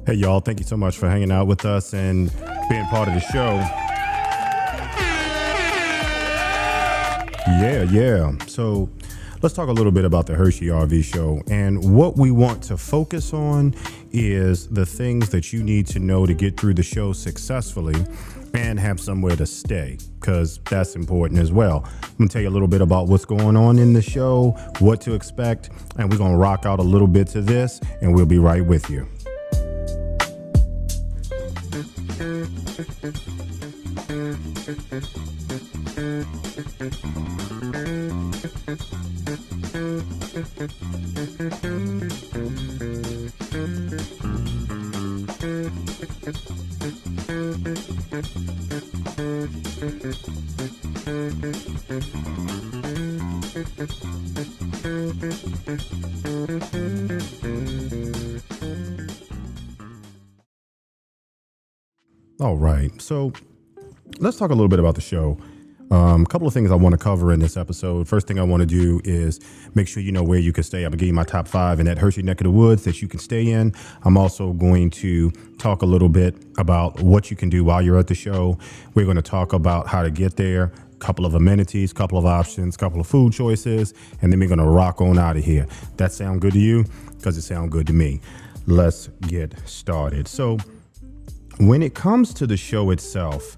Hey, y'all, thank you so much for hanging out with us and being part of the show. Yeah. So let's talk a little bit about the Hershey RV show. And what we want to focus on is the things that you need to know to get through the show successfully and have somewhere to stay, because that's important as well. I'm going to tell you a little bit about what's going on in the show, what to expect, and we're going to rock out a little bit to this, and we'll be right with you. All right, so let's talk a little bit about the show. A couple of things I want to cover in this episode. First thing I want to do is make sure you know where you can stay. I'm going to give you my top 5 in that Hershey neck of the woods that you can stay in. I'm also going to talk a little bit about what you can do while you're at the show. We're going to talk about how to get there, a couple of amenities, a couple of options, a couple of food choices, and then we're going to rock on out of here. That sound good to you? Because it sounds good to me. Let's get started. So when it comes to the show itself,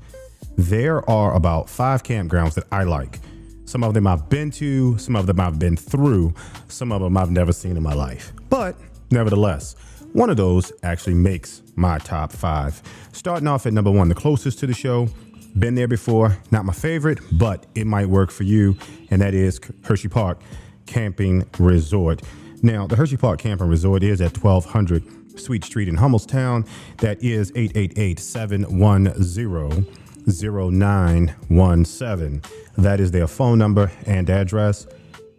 there are about 5 campgrounds that I like. Some of them I've been to, some of them I've been through, some of them I've never seen in my life. But nevertheless, one of those actually makes my top 5. Starting off at number 1, the closest to the show. Been there before, not my favorite, but it might work for you, and that is Hershey Park Camping Resort. Now, the Hershey Park Camping Resort is at 1200 Sweet Street in Hummelstown. That is 888-710-0917. That is their phone number and address.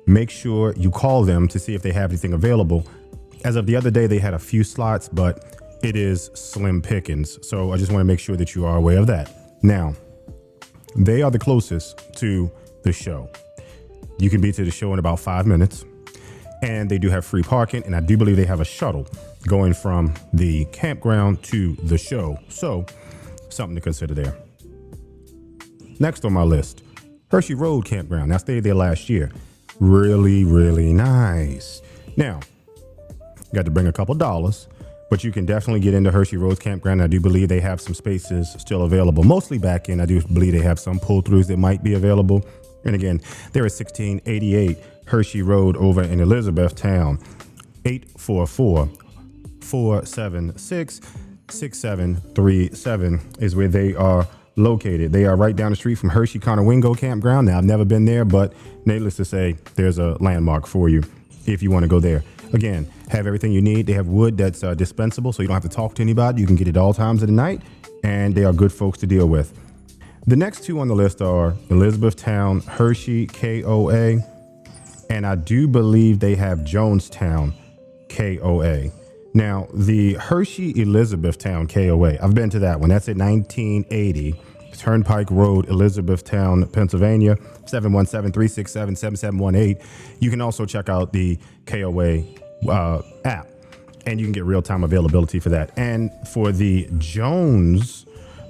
Make sure you call them to see if they have anything available. As of the other day, they had a few slots, but it is slim pickings. So I just want to make sure that you are aware of that. Now, they are the closest to the show. You can be to the show in about 5 minutes, and they do have free parking, and I do believe they have a shuttle going from the campground to the show. So something to consider there. Next on my list, Hershey Road Campground. I stayed there last year. Really, really nice. Now, you got to bring a couple dollars, but you can definitely get into Hershey Road Campground. I do believe they have some spaces still available, mostly back in. I do believe they have some pull-throughs that might be available. And again, they're at 1688 Hershey Road over in Elizabethtown. 844-476-6737 is where they are located. They are right down the street from Hershey Conowingo Campground. Now, I've never been there, but needless to say, there's a landmark for you if you want to go there. Again, have everything you need. They have wood that's dispensable, so you don't have to talk to anybody. You can get it all times of the night, and they are good folks to deal with. The next 2 on the list are Elizabethtown Hershey KOA, and I do believe they have Jonestown KOA. Now, the Hershey Elizabethtown KOA, I've been to that one. That's at 1980 Turnpike Road, Elizabethtown, Pennsylvania, 717-367-7718. You can also check out the KOA app, and you can get real-time availability for that. And for the Jones,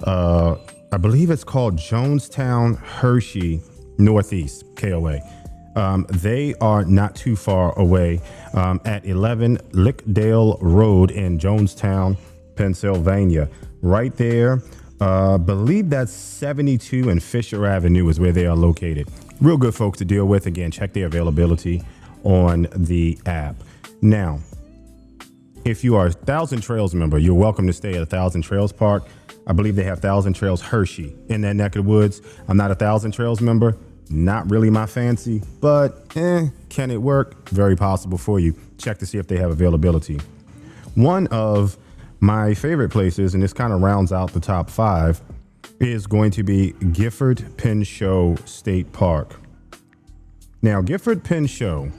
I believe it's called Jonestown Hershey Northeast KOA. They are not too far away at 11 Lickdale Road in Jonestown, Pennsylvania. Right there, believe that's 72 and Fisher Avenue is where they are located. Real good folks to deal with. Again, check their availability on the app. Now, if you are a Thousand Trails member, you're welcome to stay at a Thousand Trails Park. I believe they have Thousand Trails Hershey in that neck of the woods. I'm not a Thousand Trails member. Not really my fancy, but can it work? Very possible for you. Check to see if they have availability. One of my favorite places, and this kind of rounds out the top 5, is going to be Gifford-Pinchot State Park. Now, Gifford-Pinchot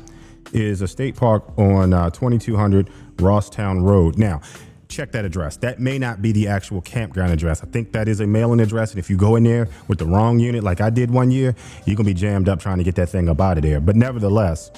is a state park on 2200 Rosstown Road. Now, check that address. That may not be the actual campground address. I think that is a mailing address. And if you go in there with the wrong unit, like I did one year, you're going to be jammed up trying to get that thing up out of there. But nevertheless,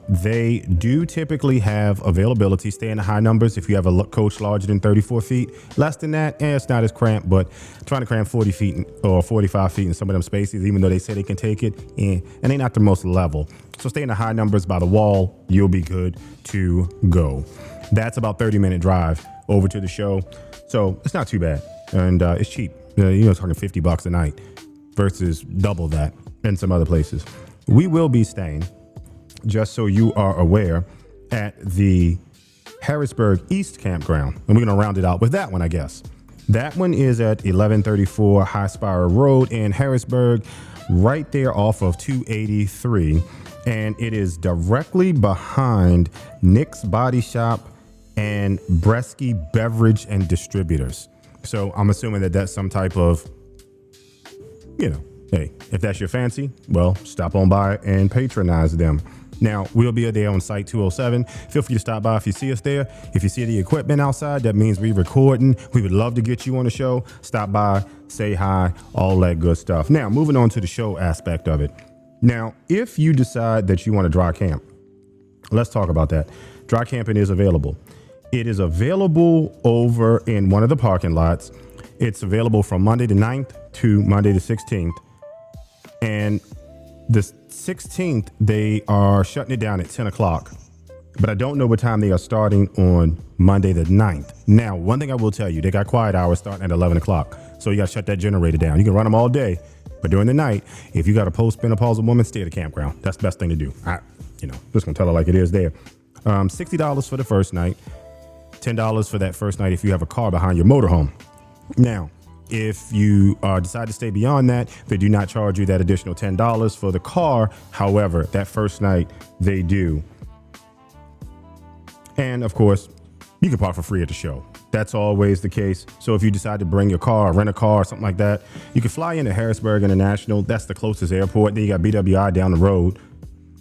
They do typically have availability. Stay in the high numbers if you have a coach larger than 34 feet. Less than that, it's not as cramped, but trying to cram 40 feet or 45 feet in some of them spaces, even though they say they can take it, and they're not the most level. So stay in the high numbers by the wall. You'll be good to go. That's about 30-minute drive over to the show. So it's not too bad. And it's cheap. Talking $50 a night versus double that in some other places. We will be staying, just so you are aware, at the Harrisburg East Campground. And we're going to round it out with that one, I guess. That one is at 1134 High Spire Road in Harrisburg, right there off of 283. And it is directly behind Nick's Body Shop and Bresky Beverage and Distributors. So I'm assuming that that's some type of, hey, if that's your fancy, well, stop on by and patronize them. Now, we'll be there on Site 207. Feel free to stop by if you see us there. If you see the equipment outside, that means we're recording. We would love to get you on the show. Stop by, say hi, all that good stuff. Now, moving on to the show aspect of it. Now, if you decide that you want to dry camp, let's talk about that. Dry camping is available. It is available over in one of the parking lots. It's available from Monday the 9th to Monday the 16th. And the 16th, they are shutting it down at 10 o'clock. But I don't know what time they are starting on Monday the 9th. Now, one thing I will tell you, they got quiet hours starting at 11 o'clock. So you got to shut that generator down. You can run them all day. But during the night, if you got a postmenopausal woman, stay at the campground. That's the best thing to do. Just going to tell her like it is there. $60 for the first night. $10 for that first night if you have a car behind your motorhome. Now, if you decide to stay beyond that, they do not charge you that additional $10 for the car. However, that first night they do. And of course, you can park for free at the show. That's always the case. So if you decide to bring your car, or rent a car or something like that, you can fly into Harrisburg International. That's the closest airport. Then you got BWI down the road.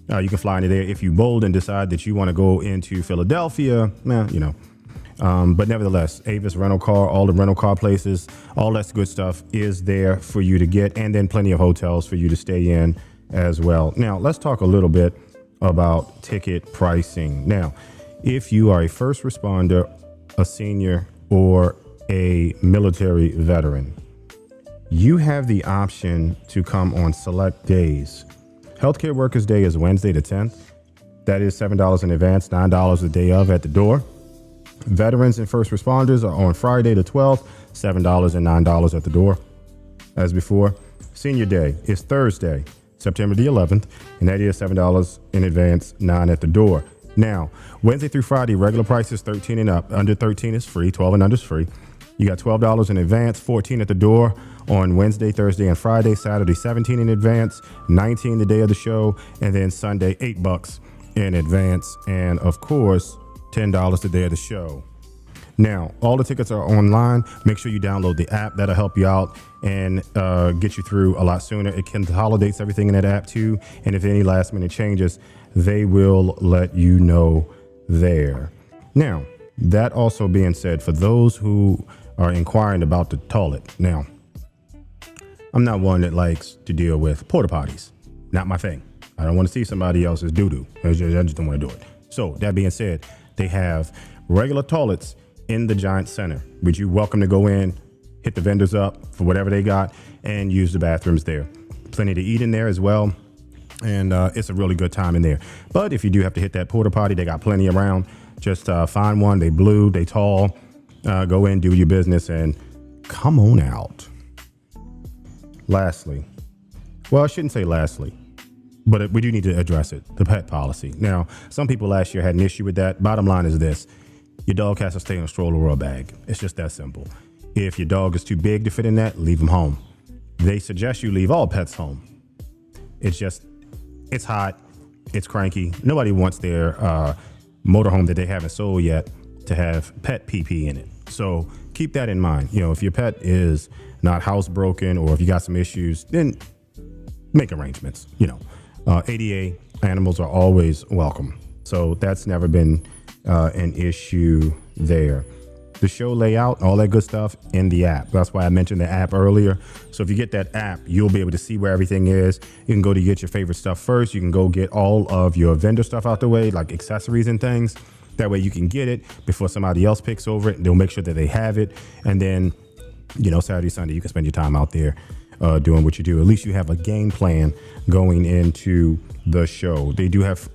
You can fly into there. If you bold and decide that you want to go into Philadelphia, but nevertheless, Avis rental car, all the rental car places, all that good stuff is there for you to get, and then plenty of hotels for you to stay in as well. Now, let's talk a little bit about ticket pricing. Now, if you are a first responder, a senior, or a military veteran, you have the option to come on select days. Healthcare Workers Day is Wednesday the 10th. That is $7 in advance, $9 the day of at the door. Veterans and first responders are on Friday the 12th, $7 and $9 at the door. As before, Senior Day is Thursday, September the 11th, and that is $7 in advance, $9 at the door. Now, Wednesday through Friday, regular price is $13 and up. Under 13 is free. 12 and under is free. You got $12 in advance, $14 at the door on Wednesday, Thursday, and Friday. Saturday, $17 in advance, $19 the day of the show, and then Sunday, $8 in advance. And of course, $10 the day of the show. Now, all the tickets are online. Make sure you download the app. That'll help you out and get you through a lot sooner. It consolidates everything in that app too. And if any last minute changes, they will let you know there. Now, that also being said, for those who are inquiring about the toilet. Now, I'm not one that likes to deal with porta potties. Not my thing. I don't want to see somebody else's doo-doo. I just don't want to do it. So that being said, they have regular toilets in the Giant Center, which you're welcome to go in, hit the vendors up for whatever they got, and use the bathrooms there. Plenty to eat in there as well. And it's a really good time in there. But if you do have to hit that porta potty, they got plenty around. Just find one. They blue, they tall. Go in, do your business, and come on out. Lastly, well, I shouldn't say lastly, but we do need to address it, the pet policy. Now, some people last year had an issue with that. Bottom line is this. Your dog has to stay in a stroller or a bag. It's just that simple. If your dog is too big to fit in that, leave him home. They suggest you leave all pets home. It's hot. It's cranky. Nobody wants their motorhome that they haven't sold yet to have pet pee in it. So keep that in mind. If your pet is not housebroken or if you got some issues, then make arrangements. ADA animals are always welcome. So that's never been an issue there. the show layout, all that good stuff in the app. That's why I mentioned the app earlier. So if you get that app, you'll be able to see where everything is. You can go to get your favorite stuff first. You can go get all of your vendor stuff out the way, like accessories and things. That way you can get it before somebody else picks over it. They'll make sure that they have it. And then, Saturday, Sunday, you can spend your time out there doing what you do. At least you have a game plan going into the show. They do have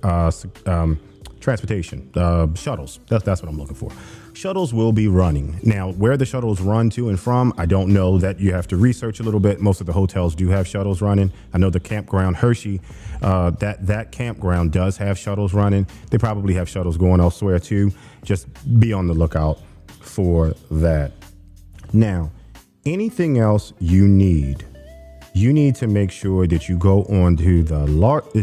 transportation, shuttles. That's what I'm looking for. Shuttles will be running. Now, where the shuttles run to and from, I don't know. That you have to research a little bit. Most of the hotels do have shuttles running. I know the campground Hershey, that campground does have shuttles running. They probably have shuttles going elsewhere too. Just be on the lookout for that. Now, anything else you need to make sure that you go on to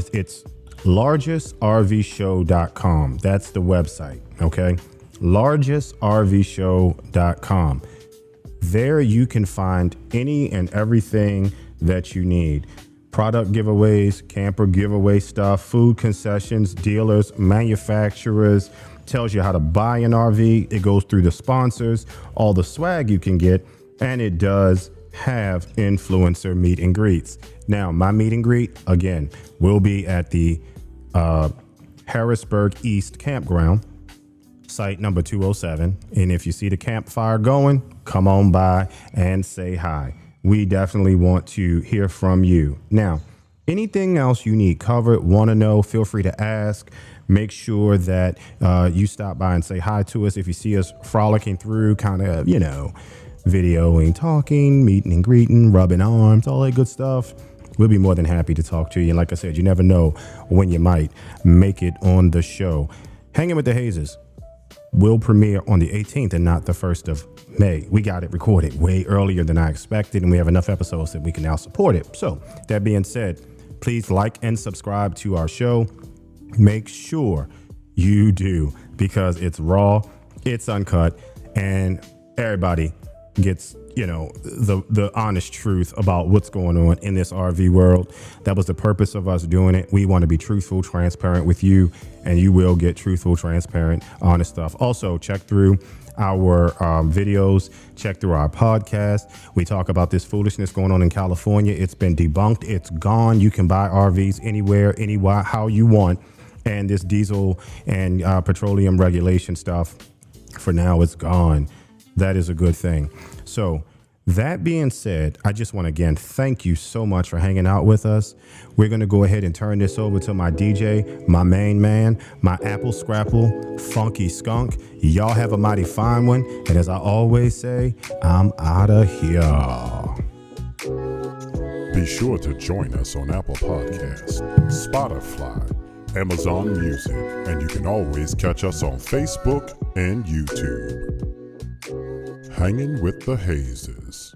it's largestrvshow.com. That's the website, okay? largestrvshow.com. There you can find any and everything that you need. Product giveaways, camper giveaway stuff, food concessions, dealers, manufacturers, tells you how to buy an RV. It goes through the sponsors, all the swag you can get, and it does have influencer meet and greets. Now, my meet and greet, again, will be at the Harrisburg East Campground, site number 207. And if you see the campfire going, come on by and say hi. We definitely want to hear from you. Now, anything else you need covered, want to know, feel free to ask. Make sure that you stop by and say hi to us. If you see us frolicking through, kind of, videoing, talking, meeting and greeting, rubbing arms, all that good stuff, we'll be more than happy to talk to you. And like I said, you never know when you might make it on the show. Hanging with the Hazes will premiere on the 18th and not the 1st of May. We got it recorded way earlier than I expected, and we have enough episodes that we can now support it. So that being said, please like and subscribe to our show. Make sure you do, because it's raw, it's uncut, and everybody gets, the honest truth about what's going on in this RV world. That was the purpose of us doing it. We want to be truthful, transparent with you, and you will get truthful, transparent, honest stuff. Also, check through our videos, check through our podcast. We talk about this foolishness going on in California. It's been debunked. It's gone. You can buy RVs anywhere, anywhere, how you want. And this diesel and petroleum regulation stuff, for now, it's gone. That is a good thing. So that being said, I just want to again thank you so much for hanging out with us. We're going to go ahead and turn this over to my DJ, my main man, my Apple Scrapple, Funky Skunk. Y'all have a mighty fine one. And as I always say, I'm out of here. Be sure to join us on Apple Podcasts, Spotify, Amazon Music, and you can always catch us on Facebook and YouTube. Hanging with the Hazes.